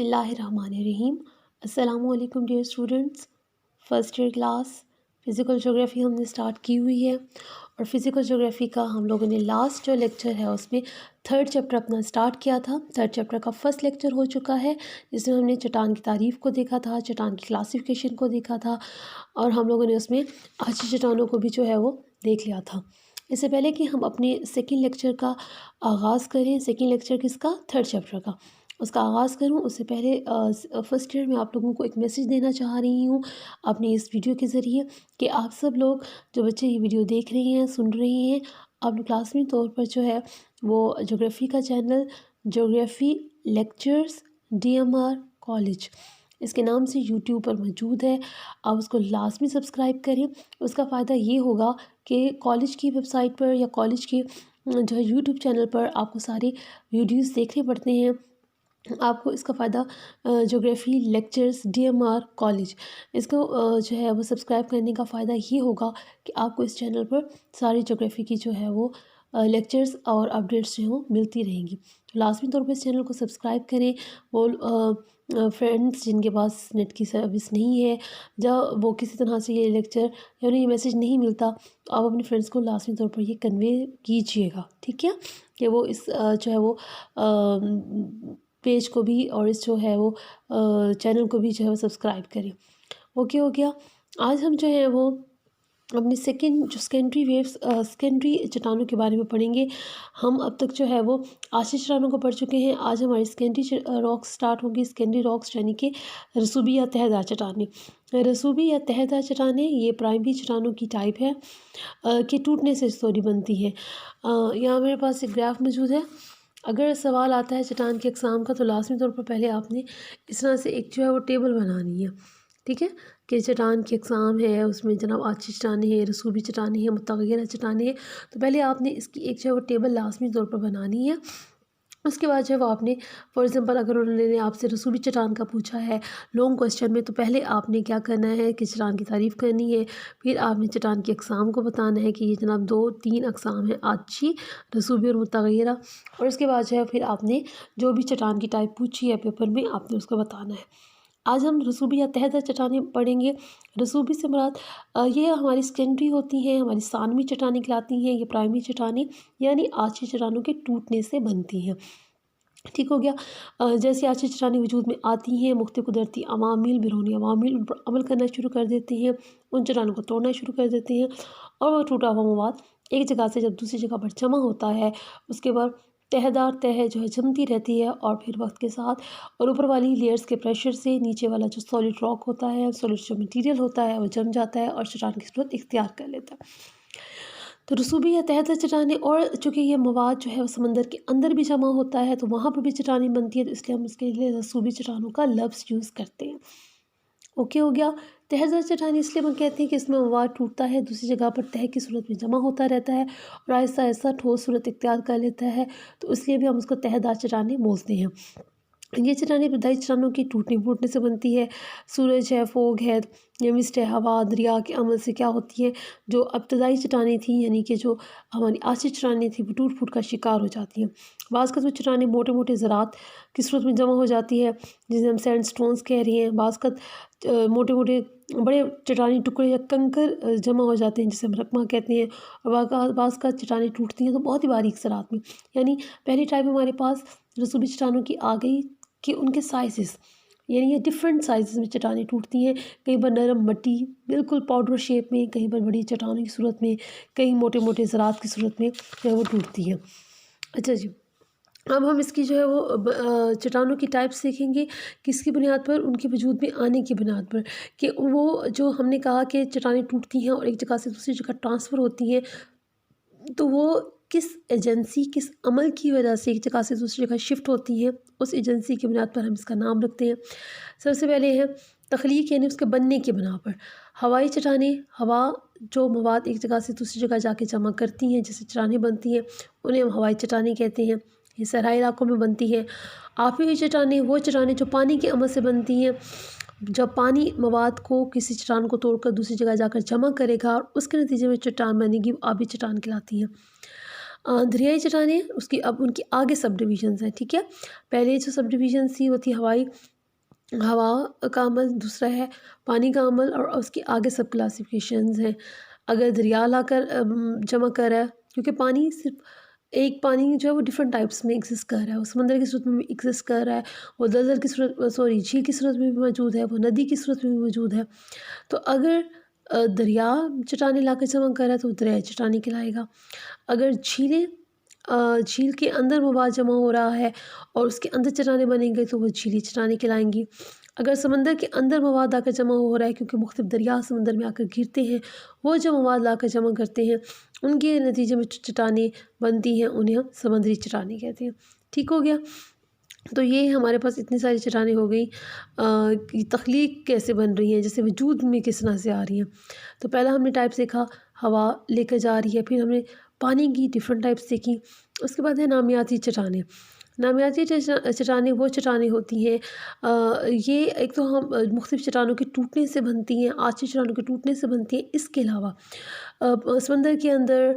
بسم اللہ الرحمن الرحیم۔ السلام علیکم dear students, first year class physical جغرافی ہم نے اسٹارٹ کی ہوئی ہے، اور فزیکل جغرافی کا ہم لوگوں نے لاسٹ جو لیکچر ہے اس میں تھرڈ چیپٹر اپنا اسٹارٹ کیا تھا۔ تھرڈ چیپٹر کا فرسٹ لیکچر ہو چکا ہے، جس میں ہم نے چٹان کی تعریف کو دیکھا تھا، چٹان کی کلاسیفیکیشن کو دیکھا تھا، اور ہم لوگوں نے اس میں آچھی چٹانوں کو بھی جو ہے وہ دیکھ لیا تھا۔ اس سے پہلے کہ ہم اپنے سیکنڈ لیکچر کا آغاز کریں، سیکنڈ لیکچر کس کا؟ تھرڈ چیپٹر کا، اس کا آغاز کروں اس سے پہلے فرسٹ ایئر میں آپ لوگوں کو ایک میسیج دینا چاہ رہی ہوں اپنی اس ویڈیو کے ذریعے، کہ آپ سب لوگ جو بچے یہ ویڈیو دیکھ رہے ہیں، سن رہے ہیں، آپ لوگ لازمی طور پر جو ہے وہ جغرافی کا چینل جغرافی لیکچرز DMR کالج، اس کے نام سے یوٹیوب پر موجود ہے، آپ اس کو لازمی سبسکرائب کریں۔ اس کا فائدہ یہ ہوگا کہ کالج کی ویب سائٹ پر یا کالج کے جو ہے یوٹیوب چینل پر آپ کو سارے ویڈیوز دیکھنے پڑتے ہیں۔ آپ کو اس کا فائدہ جغرافی لیکچرز DMR کالج، اس کو جو ہے وہ سبسکرائب کرنے کا فائدہ یہ ہوگا کہ آپ کو اس چینل پر ساری جغرافی کی جو ہے وہ لیکچرز اور اپڈیٹس جو ہیں وہ ملتی رہیں گی۔ لازمی طور پر اس چینل کو سبسکرائب کریں۔ وہ فرینڈس جن کے پاس نیٹ کی سروس نہیں ہے، جب وہ کسی طرح سے یہ لیکچر یا انہیں یہ میسیج نہیں ملتا، تو آپ اپنے فرینڈس کو لازمی طور پر یہ کنوے کیجیے گا، ٹھیک ہے، کہ وہ اس جو ہے وہ پیج کو بھی اور اس جو ہے وہ چینل کو بھی جو ہے وہ سبسکرائب کریں۔ اوکے ہو گیا۔ آج ہم جو ہے وہ اپنی سیکنڈری چٹانوں کے بارے میں پڑھیں گے۔ ہم اب تک جو ہے وہ آچھی چٹانوں کو پڑھ چکے ہیں، آج ہماری سیکنڈری راکس سٹارٹ ہوگی۔ سیکنڈری راکس یعنی کہ رسوبی یا تہہ دار چٹانیں۔ رسوبی یا تہہ دار چٹانیں یہ پرائمری چٹانوں کی ٹائپ ہے کہ ٹوٹنے سے سوری بنتی ہے۔ یہاں میرے پاس ایک گراف موجود ہے۔ اگر سوال آتا ہے چٹان کے اقسام کا، تو لازمی طور پر پہلے آپ نے اس طرح سے ایک جو ہے وہ ٹیبل بنانی ہے، ٹھیک ہے، کہ چٹان کے اقسام ہے، اس میں جناب آچھی چٹانیں ہیں، رسوبی چٹانیں ہیں، متغیرہ چٹانیں ہیں، تو پہلے آپ نے اس کی ایک جو ہے وہ ٹیبل لازمی طور پر بنانی ہے۔ اس کے بعد جو ہے وہ آپ نے فار ایگزامپل اگر انہوں نے آپ سے رسوبی چٹان کا پوچھا ہے لانگ کوسچن میں، تو پہلے آپ نے کیا کرنا ہے کہ چٹان کی تعریف کرنی ہے، پھر آپ نے چٹان کے اقسام کو بتانا ہے کہ یہ جناب 2-3 اقسام ہیں، آچھی، رسوبی اور متغیرہ، اور اس کے بعد جو ہے پھر آپ نے جو بھی چٹان کی ٹائپ پوچھی ہے پیپر میں، آپ نے اس کو بتانا ہے۔ آج ہم رسوبی یا تہہ دار چٹانیں پڑھیں گے۔ رسوبی سے مراد یہ ہماری سیکنڈری ہوتی ہیں، ہماری ثانوی چٹانیں کہلاتی ہیں، یہ پرائمری چٹانیں یعنی آچھی چٹانوں کے ٹوٹنے سے بنتی ہیں، ٹھیک ہو گیا۔ جیسے آچھی چٹانیں وجود میں آتی ہیں، مختلف قدرتی عوامل، بیرونی عوامل ان پر عمل کرنا شروع کر دیتے ہیں، ان چٹانوں کو توڑنا شروع کر دیتے ہیں، اور وہ ٹوٹا ہوا مواد ایک جگہ سے جب دوسری جگہ پر جمع ہوتا ہے، اس کے بعد تہہ دار تہہ جو ہے جمتی رہتی ہے، اور پھر وقت کے ساتھ اور اوپر والی لیئرز کے پریشر سے نیچے والا جو سالڈ راک ہوتا ہے، سالڈ جو مٹیریل ہوتا ہے، وہ جم جاتا ہے اور چٹان کی صورت اختیار کر لیتا ہے۔ تو رسوبی یا تہہ دار چٹانیں، اور چونکہ یہ مواد جو ہے وہ سمندر کے اندر بھی جمع ہوتا ہے، تو وہاں پر بھی چٹانیں بنتی ہیں، تو اس لیے ہم اس کے لیے رسوبی چٹانوں کا لفظ یوز کرتے ہیں۔ اوکے ہو گیا۔ تہہ دار چٹانیں اس لیے ہم کہتے ہیں کہ اس میں مواد ٹوٹتا ہے، دوسری جگہ پر تہہ کی صورت میں جمع ہوتا رہتا ہے اور آہستہ آہستہ ٹھوس صورت اختیار کر لیتا ہے، تو اس لیے بھی ہم اس کو تہہ دار چٹانیں بولتے ہیں۔ یہ چٹانیں ابتدائی چٹانوں کی ٹوٹنے پھوٹنے سے بنتی ہے۔ سورج ہے، فوگ ہے یا مسٹ ہے، ہوا، دریا کے عمل سے کیا ہوتی ہے، جو ابتدائی چٹانیں تھیں یعنی کہ جو ہماری آچھی چٹانیں تھیں، وہ ٹوٹ پھوٹ کا شکار ہو جاتی ہیں۔ بعض کا جو چٹانیں موٹے موٹے زراعت کی صورت میں جمع ہو جاتی ہے، جسے ہم سینڈ سٹونز کہہ رہے ہیں۔ بعض کا موٹے موٹے بڑے چٹانی ٹکڑے یا کنکر جمع ہو جاتے ہیں، جسے ہم رقمہ کہتے ہیں، اور بعض کا چٹانیں ٹوٹتی ہیں تو بہت ہی باریک زراعت میں۔ یعنی پہلی ٹائپ ہمارے پاس رسوبی چٹانوں کی آ گئی کہ ان کے سائزز، یعنی یہ ڈفرینٹ سائزز میں چٹانیں ٹوٹتی ہیں، کہیں پر نرم مٹی بالکل پاؤڈر شیپ میں، کہیں پر بڑی چٹانوں کی صورت میں، کہیں موٹے موٹے زراعت کی صورت میں جو ہے وہ ٹوٹتی ہیں۔ اچھا جی، اب ہم اس کی جو ہے وہ چٹانوں کی ٹائپس دیکھیں گے، کس کی بنیاد پر؟ ان کے وجود میں آنے کی بنیاد پر، کہ وہ جو ہم نے کہا کہ چٹانیں ٹوٹتی ہیں اور ایک جگہ سے دوسری جگہ ٹرانسفر ہوتی ہیں، تو وہ کس ایجنسی، کس عمل کی وجہ سے ایک جگہ سے دوسری جگہ شفٹ ہوتی ہیں، اس ایجنسی کی بنیاد پر ہم اس کا نام رکھتے ہیں۔ سب سے پہلے ہے تخلیق، یعنی اس کے بننے کی بنا پر۔ ہوائی چٹانیں، ہوا جو مواد ایک جگہ سے دوسری جگہ جا کے جمع کرتی ہیں، جیسے چٹانیں بنتی ہیں، انہیں ہم ہوائی چٹانیں کہتے ہیں، یہ صحرائی علاقوں میں بنتی ہے۔ آبی ہوئی چٹانیں وہ چٹانیں جو پانی کے عمل سے بنتی ہیں، جب پانی مواد کو کسی چٹان کو توڑ کر دوسری جگہ جا کر جمع کرے گا اور اس کے نتیجے میں چٹان بنے گی، وہ آبی چٹان کہلاتی ہیں۔ دریائی چٹانیں اس کی اب ان کی آگے سب ڈویژنز ہیں، ٹھیک ہے. پہلے جو سب ڈویژنز تھی وہ تھی ہوا کا عمل، دوسرا ہے پانی کا عمل، اور اس کے آگے سب کلاسیفیکیشنز ہیں. اگر دریا لا کر جمع کر رہا ہے، کیونکہ پانی صرف ایک پانی جو ہے وہ ڈفرینٹ ٹائپس میں ایگزسٹ کر رہا ہے، وہ سمندر کی صورت میں بھی ایگزسٹ کر رہا ہے، وہ دلدل کی صورت جھیل کی صورت میں بھی موجود ہے، وہ ندی کی صورت میں بھی موجود ہے. تو اگر دریا چٹانیں لا کر جمع کر رہا ہے تو وہ دریائی چٹانیں کہلائے گا. اگر جھیل کے اندر مواد جمع ہو رہا ہے اور اس کے اندر چٹانیں بنیں گے تو وہ جھیلی چٹانیں کہلائیں گی. اگر سمندر کے اندر مواد آ کر جمع ہو رہا ہے، کیونکہ مختلف دریا سمندر میں آ کر گرتے ہیں، وہ جو مواد لا کر جمع کرتے ہیں ان کے نتیجے میں چٹانیں بنتی ہیں، انہیں ہم سمندری چٹانیں کہتے ہیں. ٹھیک ہو گیا. تو یہ ہمارے پاس اتنی ساری چٹانیں ہو گئی کہ تخلیق کیسے بن رہی ہیں، جیسے وجود میں کس طرح سے آ رہی ہیں. تو پہلا ہم نے ٹائپ دیکھا ہوا لے کر جا رہی ہے، پھر ہم نے پانی کی ڈفرینٹ ٹائپس دیکھی. اس کے بعد ہے نامیاتی چٹانیں. نامیاتی چٹانیں وہ چٹانیں ہوتی ہیں، یہ ایک تو ہم مختلف چٹانوں کے ٹوٹنے سے بنتی ہیں، آج چٹانوں کے ٹوٹنے سے بنتی ہیں. اس کے علاوہ سمندر کے اندر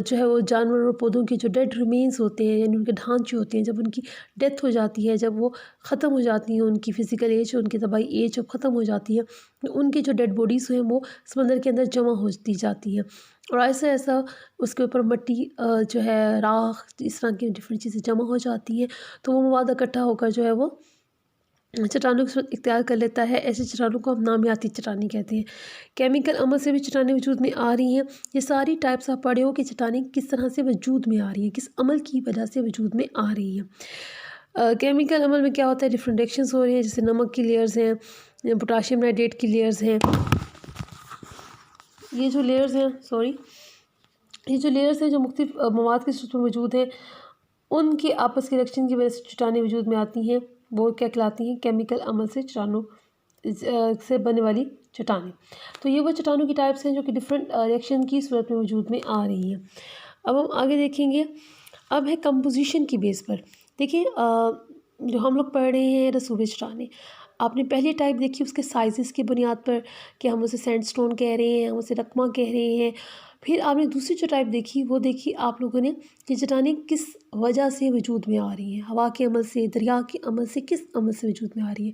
جو ہے وہ جانور اور پودوں کے جو ڈیڈ ریمینز ہوتے ہیں، یعنی ان کے ڈھانچے ہوتے ہیں، جب ان کی ڈیتھ ہو جاتی ہے، جب وہ ختم ہو جاتی ہیں، ان کی فزیکل ایج، ان کی طبعی ایج جب ختم ہو جاتی ہے، ان کی جو ڈیڈ بوڈیز ہیں وہ سمندر کے اندر جمع ہوتی جاتی ہیں، اور ایسا ایسا اس کے اوپر مٹی جو ہے راکھ اس طرح کی ڈفرینٹ چیزیں جمع ہو جاتی ہیں، تو وہ مواد اکٹھا ہو کر جو ہے وہ چٹانوں کی صورت اختیار کر لیتا ہے. ایسے چٹانوں کو ہم نامیاتی چٹانیں کہتے ہیں. کیمیکل عمل سے بھی چٹانیں وجود میں آ رہی ہیں. یہ ساری ٹائپس آپ پڑھے ہو کہ چٹانیں کس طرح سے وجود میں آ رہی ہیں، کس عمل کی وجہ سے وجود میں آ رہی ہیں. کیمیکل عمل میں کیا ہوتا ہے، ڈفرینٹ ریئیکشنز ہو رہی ہیں، جیسے نمک کی لیئرز ہیں، پوٹاشیم نائٹریٹ کی لیئرز ہیں. یہ جو لیئرز ہیں جو مختلف مواد کی صورت میں موجود ہیں، ان کے آپس کے ریئیکشن کی وجہ سے چٹانیں وجود میں آتی ہیں. وہ کیا کہلاتی ہیں، کیمیکل عمل سے چٹانوں سے بننے والی چٹانیں. تو یہ وہ چٹانوں کی ٹائپس ہیں جو کہ ڈفرینٹ ریئیکشن کی صورت میں وجود میں آ رہی ہیں. اب ہم آگے دیکھیں گے. اب ہے کمپوزیشن کی بیس پر. دیکھیں جو ہم لوگ پڑھ رہے ہیں رسوبی چٹانیں، آپ نے پہلی ٹائپ دیکھی اس کے سائزز کی بنیاد پر کہ ہم اسے سینڈ سٹون کہہ رہے ہیں، ہم اسے رقمہ کہہ رہے ہیں. پھر آپ نے دوسری جو ٹائپ دیکھی وہ دیکھی آپ لوگوں نے کہ چٹانیں کس وجہ سے وجود میں آ رہی ہیں، ہوا کے عمل سے، دریا کے عمل سے، کس عمل سے وجود میں آ رہی ہیں.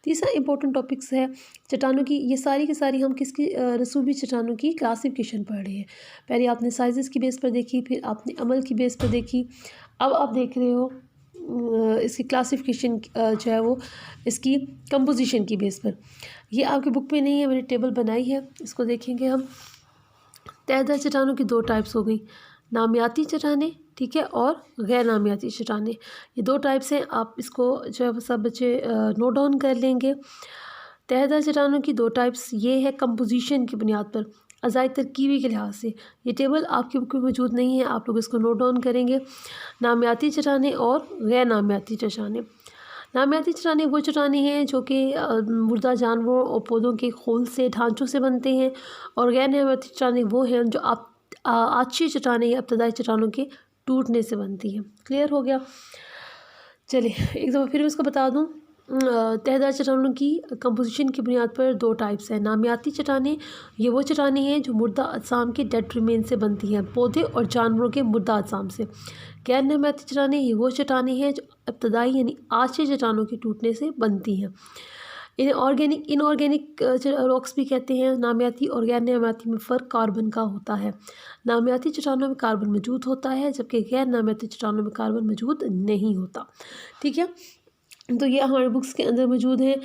تیسرا امپورٹنٹ ٹاپکس ہے چٹانوں کی. یہ ساری کی ساری ہم کس کی رسوبی چٹانوں کی کلاسیفیکیشن پڑھ رہے ہیں. پہلے آپ نے سائزز کی بیس پر دیکھی، پھر آپ نے عمل کی بیس پر دیکھی، اب آپ دیکھ رہے ہو اس کی کلاسیفیکیشن جو ہے وہ اس کی کمپوزیشن کی بیس پر. یہ آپ کی بک میں نہیں ہے، میں نے ٹیبل بنائی ہے، اس کو دیکھیں گے ہم. تہہ دار چٹانوں کی دو ٹائپس ہو گئی، نامیاتی چٹانیں، ٹھیک ہے، اور غیر نامیاتی چٹانیں. یہ دو ٹائپس ہیں. آپ اس کو جو ہے وہ سب بچے نوٹ ڈاؤن کر لیں گے. تہہ دار چٹانوں کی دو ٹائپس یہ ہے کمپوزیشن کی بنیاد پر، اعضائی ترکیبی کے لحاظ سے. یہ ٹیبل آپ کی بک میں موجود نہیں ہے، آپ لوگ اس کو نوٹ ڈاؤن کریں گے. نامیاتی چٹانیں اور غیر نامیاتی چٹانیں. نامیاتی چٹانیں وہ چٹانیں ہیں جو کہ مردہ جانوروں اور پودوں کے خول سے، ڈھانچوں سے بنتے ہیں، اور غیر نامیاتی چٹانیں وہ ہیں جو آجشی چٹانیں یا ابتدائی چٹانوں کے ٹوٹنے سے بنتی ہیں. کلیئر ہو گیا. چلیے ایک دفعہ پھر میں اس کو بتا دوں. تہہ دار چٹانوں کی کمپوزیشن کی بنیاد پر دو ٹائپس ہیں. نامیاتی چٹانیں یہ وہ چٹانیں ہیں جو مردہ اجسام کے ڈیڈ ریمین سے بنتی ہیں، پودے اور جانوروں کے مردہ اجسام سے. غیر نامیاتی چٹانیں یہ وہ چٹانیں ہیں جو ابتدائی یعنی آجشی چٹانوں کے ٹوٹنے سے بنتی ہیں. انہیں ان آرگینک راکس بھی کہتے ہیں. نامیاتی اور غیر نامیاتی میں فرق کاربن کا ہوتا ہے. نامیاتی چٹانوں میں کاربن موجود ہوتا ہے، جبکہ غیر نامیاتی چٹانوں میں کاربن موجود نہیں ہوتا. ٹھیک ہے. تو یہ ہمارے بکس کے اندر موجود ہیں.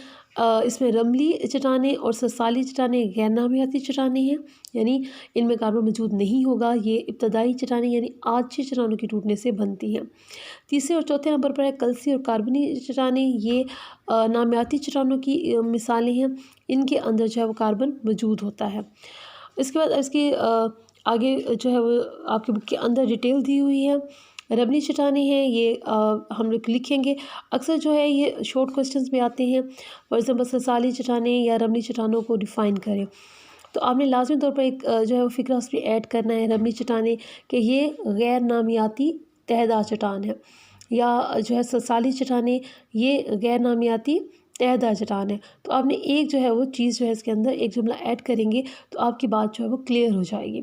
اس میں رملی چٹانیں اور سرسالی چٹانیں غیر نامیاتی چٹانیں ہیں، یعنی ان میں کاربن موجود نہیں ہوگا. یہ ابتدائی چٹانیں یعنی آجشی چٹانوں کے ٹوٹنے سے بنتی ہیں. تیسرے اور چوتھے نمبر پر ہے کلسی اور کاربنی چٹانیں. یہ نامیاتی چٹانوں کی مثالیں ہیں، ان کے اندر جو ہے وہ کاربن موجود ہوتا ہے. اس کے بعد اس کی آگے جو ہے وہ آپ کی بک کے اندر ڈیٹیل دی ہوئی ہے. ربنی چٹانیں ہیں، یہ ہم لوگ لکھیں گے. اکثر جو ہے یہ شارٹ کوسچنز میں آتے ہیں. فار ایگزامپل سرسالی چٹانیں یا ربنی چٹانوں کو ڈیفائن کریں، تو آپ نے لازمی طور پر ایک جو ہے وہ فقرہ اس پہ ایڈ کرنا ہے. ربنی چٹانیں کہ یہ غیر نامیاتی تہہ دار چٹان ہے، یا جو ہے سرسالی چٹانیں یہ غیر نامیاتی تہہ دار چٹان ہے. تو آپ نے ایک جو ہے وہ چیز جو ہے اس کے اندر ایک جملہ ایڈ کریں گے تو آپ کی بات جو ہے وہ کلیئر ہو جائے گی.